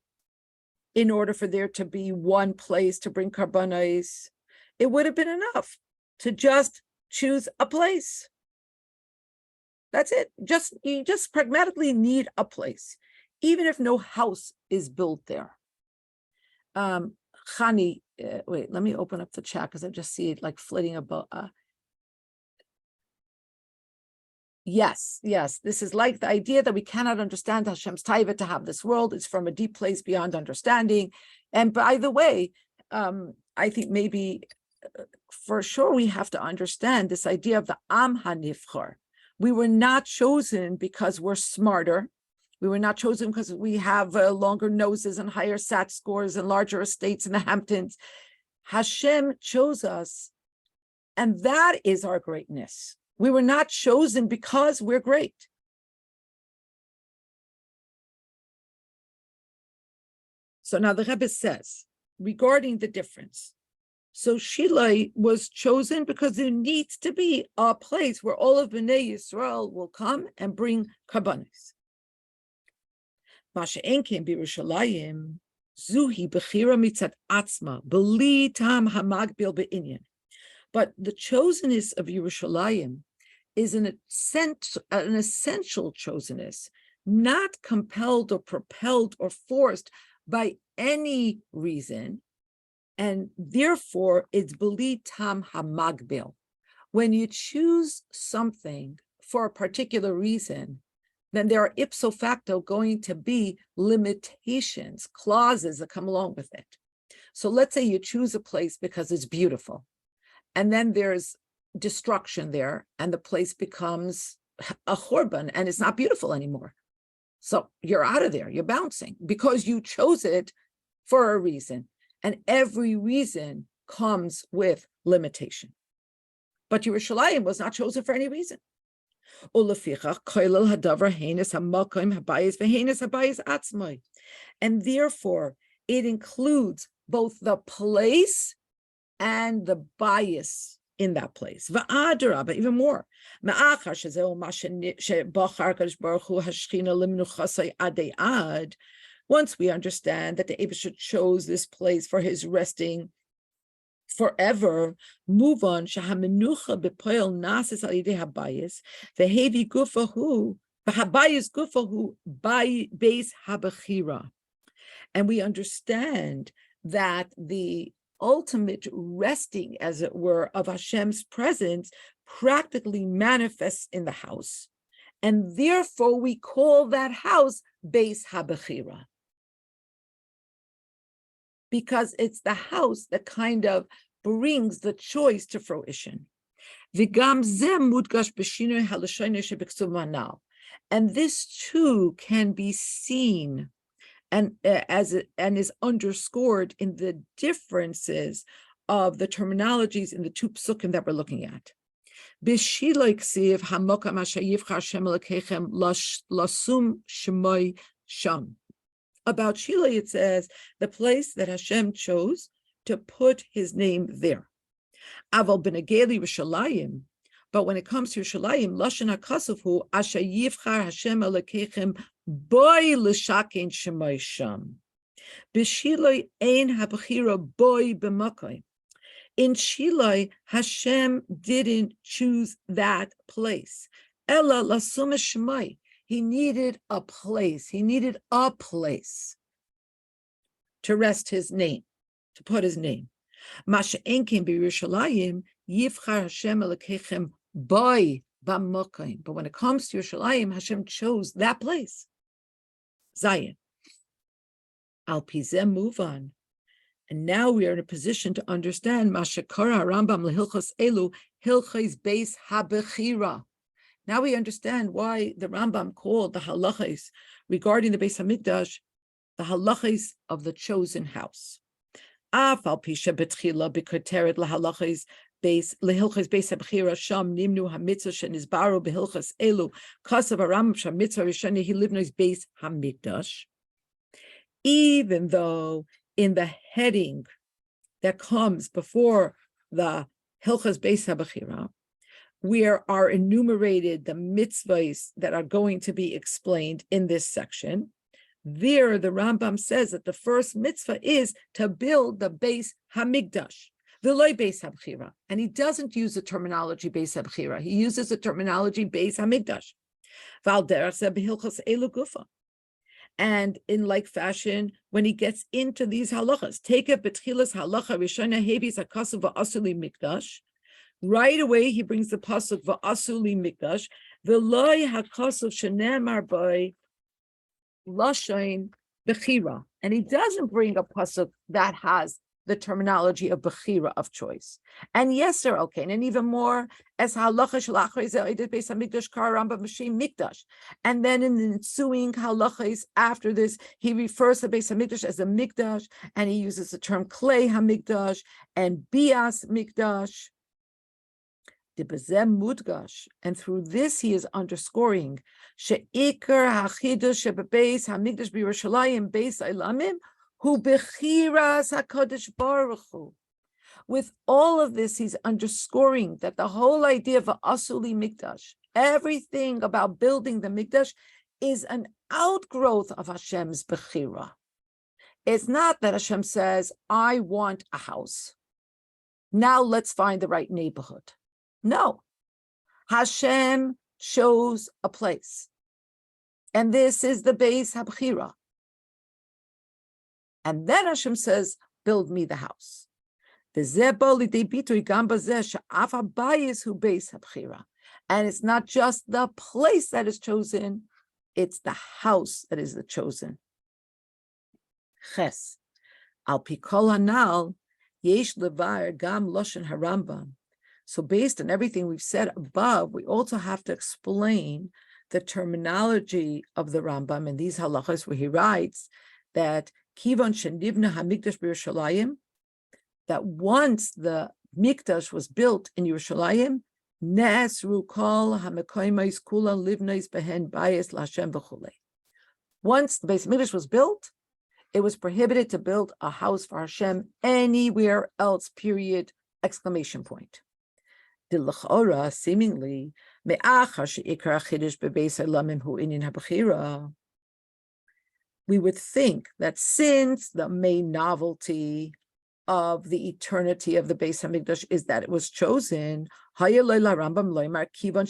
in order for there to be one place to bring karbanos, it would have been enough to just choose a place. That's it. You just pragmatically need a place, even if no house is built there. Chani, wait, let me open up the chat because I just see it like flitting about. Yes, this is like the idea that we cannot understand Hashem's taiva to have this world. It's from a deep place beyond understanding. And by the way, I think maybe for sure we have to understand this idea of the Am HaNivchar. We were not chosen because we're smarter. We were not chosen because we have longer noses and higher SAT scores and larger estates in the Hamptons. Hashem chose us, and that is our greatness. We were not chosen because we're great. So now the Rebbe says, regarding the difference, so Shiloi was chosen because there needs to be a place where all of Bnei Yisrael will come and bring karbanos. Masha enkem b'Yerushalayim zuhi bechira mitzat atzma b'li tam hamagbil be'inyan. But the chosenness of Yerushalayim is an essential chosenness, not compelled or propelled or forced by any reason, and therefore it's b'li tam hamagbil. When you choose something for a particular reason, then there are ipso facto going to be limitations, clauses that come along with it. So let's say you choose a place because it's beautiful, and then there's destruction there, and the place becomes a churban, and it's not beautiful anymore. So you're out of there, you're bouncing, because you chose it for a reason, and every reason comes with limitation. But Yerushalayim was not chosen for any reason. And therefore, it includes both the place and the bias in that place. But even more. Once we understand that the Eibusher chose this place for his resting forever, move on. Shahamenucha bepoel nasis al yidei habayis vehevi gufahu v'habayis gufahu by base habachira, and we understand that the ultimate resting, as it were, of Hashem's presence practically manifests in the house, and therefore we call that house base habachira, because it's the house that kind of brings the choice to fruition. And this too can be seen and is underscored in the differences of the terminologies in the two psukim that we're looking at. About Shiloi, it says the place that Hashem chose to put his name there. Aval b'negeli Yerushalayim, but when it comes to Yerushalayim, lashon hakasuv hu asher yivchar Hashem Elokechem boy l'shakein shemay sham. B'Shiloi ein habchira boy b'makoy. In Shiloi, Hashem didn't choose that place. Ella lasum shemay. He needed a place. He needed a place to rest his name, to put his name. Masha enkim b'Yerushalayim yivchar Hashem Elokechem boy b'makom. But when it comes to Yerushalayim, Hashem chose that place. Zion. Al pizem, move on. And now we are in a position to understand Mashakara Rambam lehilchos elu hilchos beis habechira. Now we understand why the Rambam called the halachos regarding the Beis Hamikdash the halachos of the chosen house. Af al pisha betchila b'koteret lahalachos beis lehilchos beis habechira sham nimnu hamitzvah shenizbaru behilchos elu kasav Rambam shamitzvah rishoni he livnois beis Hamikdash. Even though in the heading that comes before the Hilchas Beis HaBechira, where are enumerated the mitzvahs that are going to be explained in this section, there the Rambam says that the first mitzvah is to build the Beis HaMikdash, v'loi Beis HaBechira. And he doesn't use the terminology Beis HaBechira. He uses the terminology Beis HaMikdash. V'al derech zeh b'Hilchos elu gufa. And in like fashion, when he gets into these halachas, take a betchilas halacha rishona hebis hakasu va'asuli mikdash. Right away, he brings the pasuk va'asuli mikdash. V'loi hakasu shenemar by lashain bechira. And he doesn't bring a pasuk that has the terminology of bechira, of choice. And yes, sir, okay, and even more as halacha shalachos beis hamikdash kar ramba mashim mikdash. And then in the ensuing halachos after this, he refers to beis hamikdash as a mikdash, and he uses the term klei hamikdash and bias mikdash. Mudgash, and through this he is underscoring sheikar hachidush shebebeis hamikdash b'Yerushalayim beis ilamim. With all of this, he's underscoring that the whole idea of Asuli Mikdash, everything about building the Mikdash, is an outgrowth of Hashem's Bechira. It's not that Hashem says, I want a house. Now let's find the right neighborhood. No. Hashem chose a place. And this is the Beis HaBechira. And then Hashem says, build me the house. And it's not just the place that is chosen, it's the house that is the chosen. Ches. Al pikol hanal, yesh levar gam loshen harambam. So based on everything we've said above, we also have to explain the terminology of the Rambam in these halachas where he writes that Kivon shenivna hamikdash b'Yerushalayim, that once the mikdash was built in Yerushalayim, nesru kol hamekoymais kula livnais behen bayis l'Hashem v'chulei. Once the Beis Mikdash was built, it was prohibited to build a house for Hashem anywhere else. Period! Exclamation point. Dilachora, seemingly, me'achar she'ikar achidush bebeis halamim hu inyan habechira. We would think that since the main novelty of the eternity of the Beis Hamikdash is that it was chosen, not kivon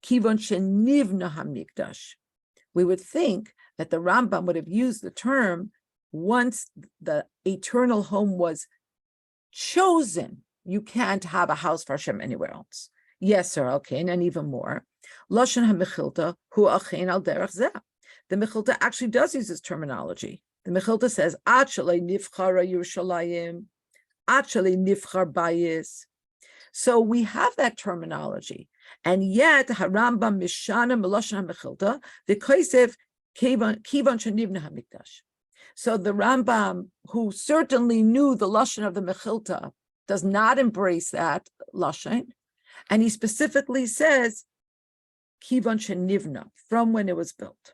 shenivna hamikdash. We would think that the Rambam would have used the term once the eternal home was chosen. You can't have a house for Hashem anywhere else. Yes, sir, okay, and even more. Lashon HaMechilta hu achein al derech zeh. The Mechilta actually does use this terminology. The Mechilta says, Ad shalei nivchara Yerushalayim, Ad shalei nivchar bayis. So we have that terminology. And yet, Harambam Mishana Melashon HaMechilta, the Kosev Kivan Shanivna HaMikdash. So the Rambam, who certainly knew the Lashon of the Mechilta, does not embrace that Lashon. And he specifically says, Kivan Shanivna, from when it was built.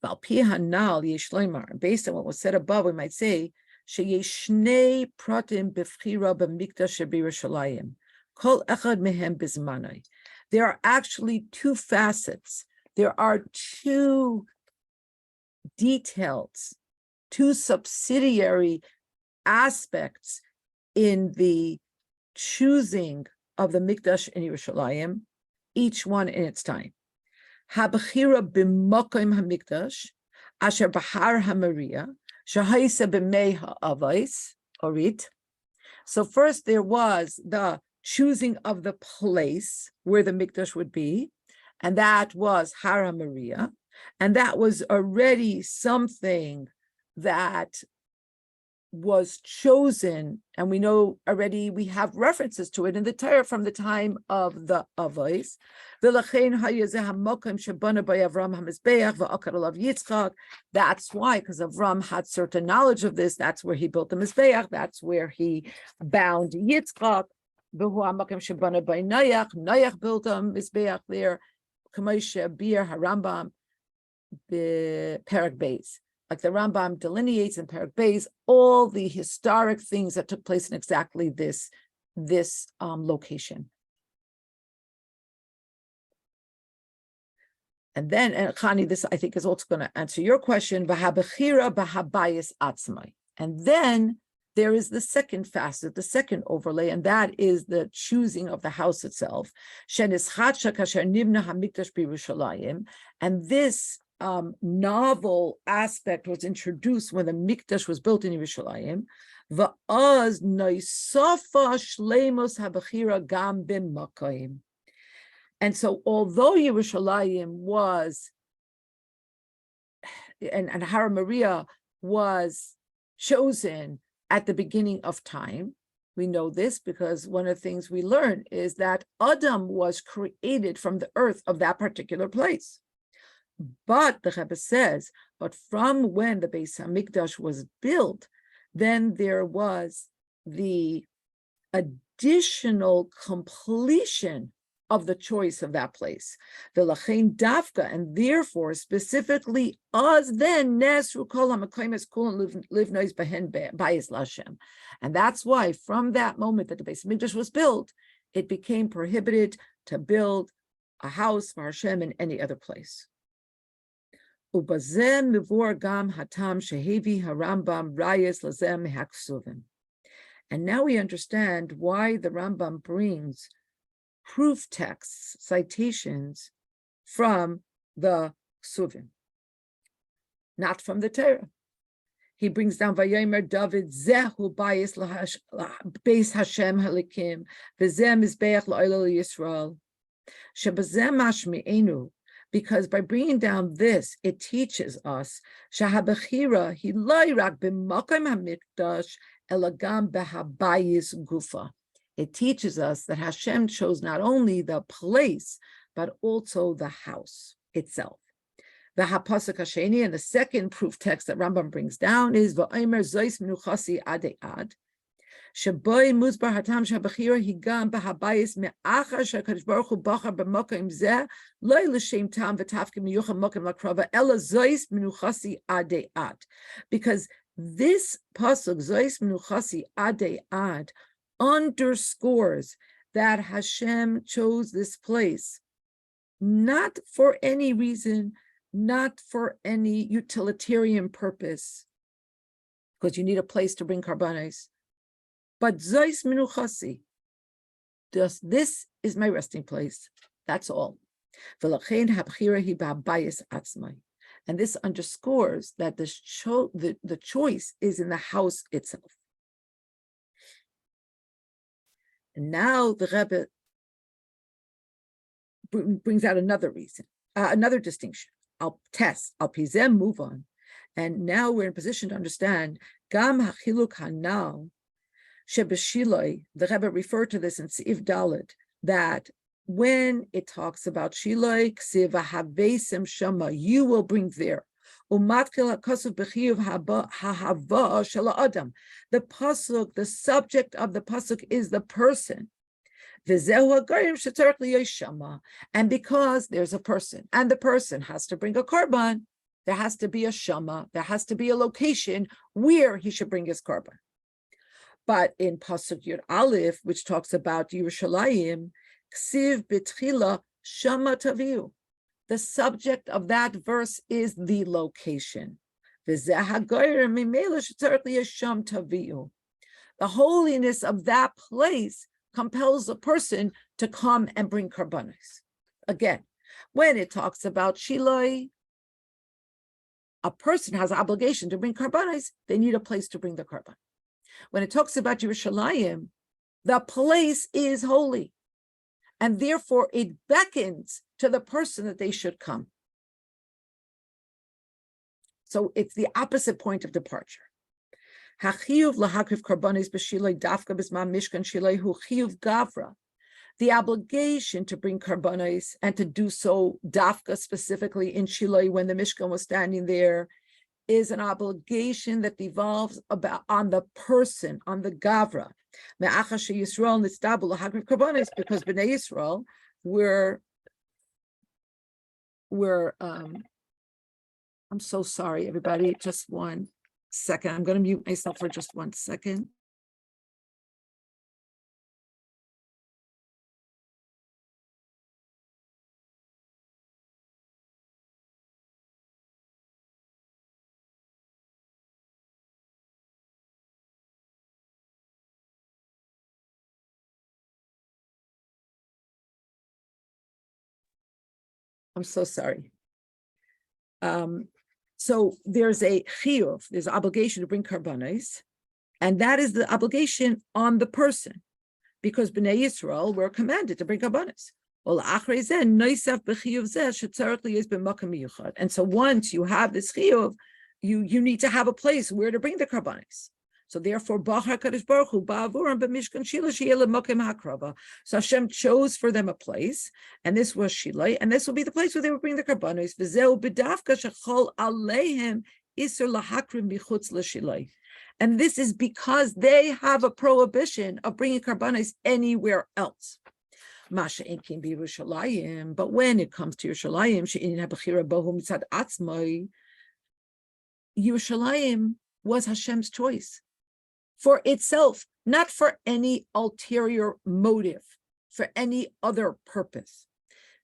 Based on what was said above, we might say, Sheyeshnei pratim b'fchira b'mikdash b'Yerushalayim. Kol echad mehem bizmanai. There are actually two facets. There are two details, two subsidiary aspects in the choosing of the Mikdash in Yerushalayim, each one in its time. Habechira b'mokim hamikdash, asher bahar hamaria, shahaisa b'mei ha'avais, orit. So first there was the choosing of the place where the Mikdash would be, and that was Har HaMoriah. And that was already something that was chosen, and we know already, we have references to it in the Torah from the time of the Avos. That's why, because Avram had certain knowledge of this, that's where he built the Mizbeach, that's where he bound Yitzchak. Noach built a Mizbeach there, Kamoshe Bir Harambam, Perek Beis. Like the Rambam delineates in Perek Beis all the historic things that took place in exactly this location. And then, and Chani, this I think is also going to answer your question. V'habechira b'habayis atzmai. And then there is the second facet, the second overlay, and that is the choosing of the house itself. Shenischatsha kasher nibna hamikdash b'Yerushalayim. And this novel aspect was introduced when the Mikdash was built in Yerushalayim. Va'az noisafa shleimos habachira gam b'makayim. And so, although Yerushalayim was, and Har Maria was chosen at the beginning of time, we know this because one of the things we learn is that Adam was created from the earth of that particular place. But the Rebbe says, but from when the Beis Hamikdash was built, then there was the additional completion of the choice of that place. The Lachain Dafka, and therefore specifically us then Nesru Kol HaMekaymes Kulan Livnois Behen Bayis Lashem. And that's why from that moment that the Beis Hamikdash was built, it became prohibited to build a house for Hashem in any other place. And now we understand why the Rambam brings proof texts, citations from the Ksuvim, not from the Torah. He brings down Vayomer David Zehu Beis Hashem Halikim V'zeh Mizbeach La'Olah Yisrael Shebazeh Mashmi'enu. Because by bringing down this, it teaches us Shahabachira Hi Loirak B'Makam HaMikdash Elagam B'Habayis Gufa. It teaches us that Hashem chose not only the place but also the house itself. The Hapasuk Hasheni, and the second proof text that Rambam brings down is Va'omer Zois Menuchasi Ade Ad. Shaboy Muzbar Hatam Shabachira Higam Bahabayis Me'achar Shakadosh Baruch Hu Bachar B'Mokim Zeh Loi L'Shem Tam V'Tafkim Miyucham Mokim Lakrava Ela Zois Menuchasi Ade Ad. Because this pasuk Zois Menuchasi Ade Ad underscores that Hashem chose this place not for any reason, not for any utilitarian purpose, because you need a place to bring karbanos. But Zois Menuchasi, this is my resting place. That's all. And this underscores that the choice is in the house itself. And now the Rebbe brings out another reason, another distinction. I'll pizem, move on. And now we're in position to understand Gam Hachiluk Hanal. Shebeshiloi, the Rebbe referred to this in Seif Dalet, that when it talks about Shiloi, Ksiv Havesim Shama, you will bring there. Umatkil HaKosov B'chiyuv Hahava Shel Adam. The pasuk, the subject of the pasuk is the person. V'zehu HaGoyim Shetzarech Liyos Shama. And because there's a person, and the person has to bring a korban, there has to be a Shama, there has to be a location where he should bring his korban. But in Pasuk Yud Aleph, which talks about Yerushalayim, Ksiv B'tchila Shama Taviu. The subject of that verse is the location. The holiness of that place compels a person to come and bring karbanos. Again, when it talks about Shiloi, a person has an obligation to bring karbanos, they need a place to bring the karban. When it talks about Yerushalayim, the place is holy, and therefore it beckons to the person that they should come. So it's the opposite point of departure. Hachiyuv lahakriv karbanis b'shiloi dafka b'zman mishkan shiloi hu chiyuv gavra. The obligation to bring karbanis and to do so dafka specifically in Shiloi when the Mishkan was standing there is an obligation that devolves on the person, on the gavra. Because Bnei Yisrael I'm so sorry, everybody. Just 1 second. I'm going to mute myself for just 1 second. I'm so sorry. So there's a chiyuv, there's an obligation to bring karbanos, and that is the obligation on the person, because Bnei Yisrael were commanded to bring karbanos. And so once you have this chiyuv, you need to have a place where to bring the karbanos. So therefore, so Hashem chose for them a place, and this was Shilai, and this will be the place where they will bring the karbanos. And this is because they have a prohibition of bringing karbanos anywhere else. But when it comes to Yerushalayim, Yerushalayim was Hashem's choice for itself, not for any ulterior motive, for any other purpose.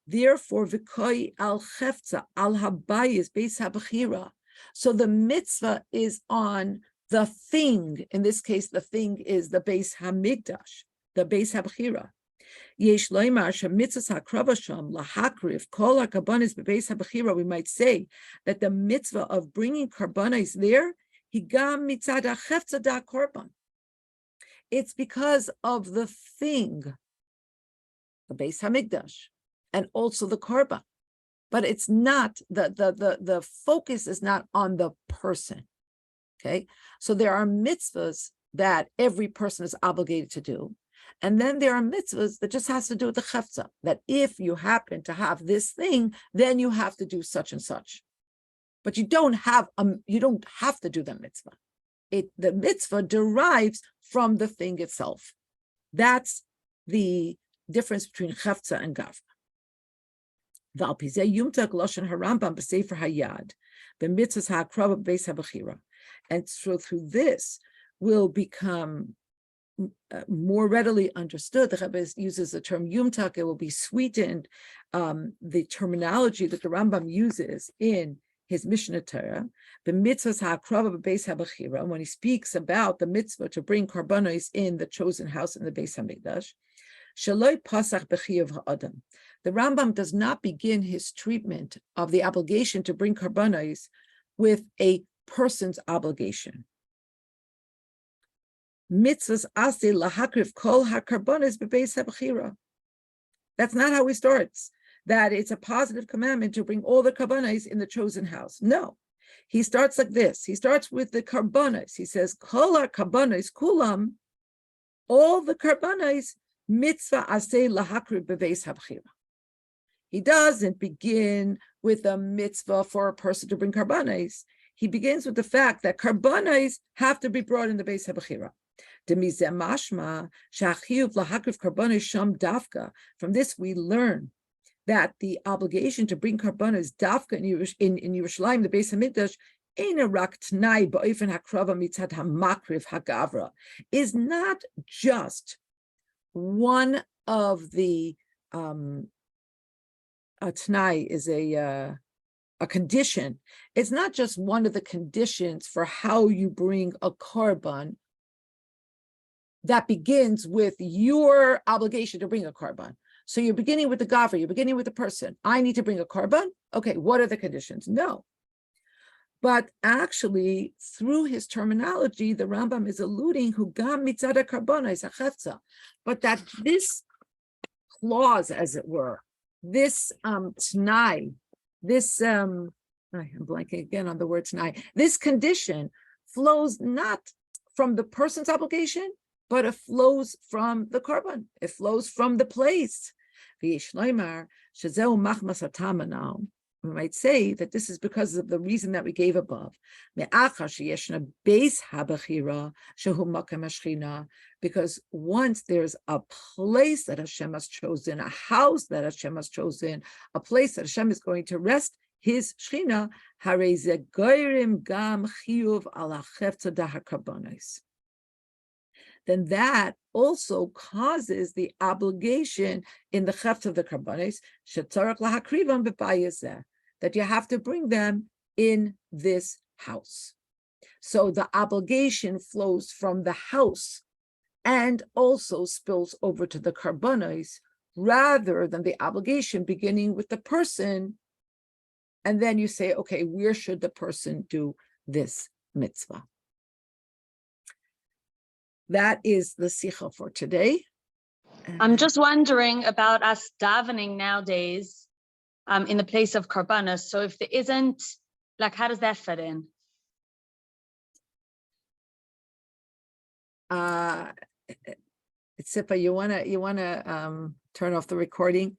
Therefore, v'koi al chefza al habayis beis habachira. So the mitzvah is on the thing. In this case, the thing is the beis hamikdash, the beis habachira. Yesh loymar shemitzvah hakravasham lahakriv kol hakabanis bebeis habachira. We might say that the mitzvah of bringing karbanis there, higam mitzad hachefza da korban. It's because of the thing, the beis hamikdash, and also the korban. But it's not the focus is not on the person. Okay, so there are mitzvahs that every person is obligated to do. And then there are mitzvahs that just has to do with the chefza, that if you happen to have this thing, then you have to do such and such. But you don't have to do the mitzvah. The mitzvah derives from the thing itself. That's the difference between chefza and gavra. And so through this will become more readily understood. The Rebbe uses the term yumtak, it will be sweetened. The terminology that the Rambam uses in his Mishnah Torah, the mitzvahs ha'akrava b'beis habachira, when he speaks about the mitzvah to bring karbanos in the chosen house in the Beis Hamikdash, shaloi pasach b'chiyuv ha'adam. The Rambam does not begin his treatment of the obligation to bring karbanos with a person's obligation. Mitzvahs ase lahakriv kol hakarbanos b'beis habachira. That's not how he starts. That it's a positive commandment to bring all the karbanos in the chosen house. No, he starts like this. He starts with the karbanos. He says, kol karbanos kulam, all the karbanos, mitzvah aseh lahakriv bebeis habchira. He doesn't begin with a mitzvah for a person to bring karbanos. He begins with the fact that karbanos have to be brought in the beis habchira. From this we learn that the obligation to bring karbanos dafka in Yerushalayim, the Beis Hamikdash, is not just one of the Tanai is a condition. It's not just one of the conditions for how you bring a karban that begins with your obligation to bring a karban. So you're beginning with the gavra, you're beginning with the person. I need to bring a karban. Okay, what are the conditions? No. But actually, through his terminology, the Rambam is alluding who gam mitzada karbana is a chefza, but that this clause, as it were, this t'nai, this I'm blanking again on the word tonight. This condition flows not from the person's obligation, but it flows from the korban. It flows from the place. We might say that this is because of the reason that we gave above. Because once there's a place that Hashem has chosen, a house that Hashem has chosen, a place that Hashem is going to rest his Shechina, then that also causes the obligation in the cheft of the karbanis, that you have to bring them in this house. So the obligation flows from the house and also spills over to the karbanis, rather than the obligation beginning with the person. And then you say, okay, where should the person do this mitzvah? That is the sicha for today. I'm just wondering about us davening nowadays in the place of karbanos. So if there isn't, like, how does that fit in? Sipa, you wanna turn off the recording?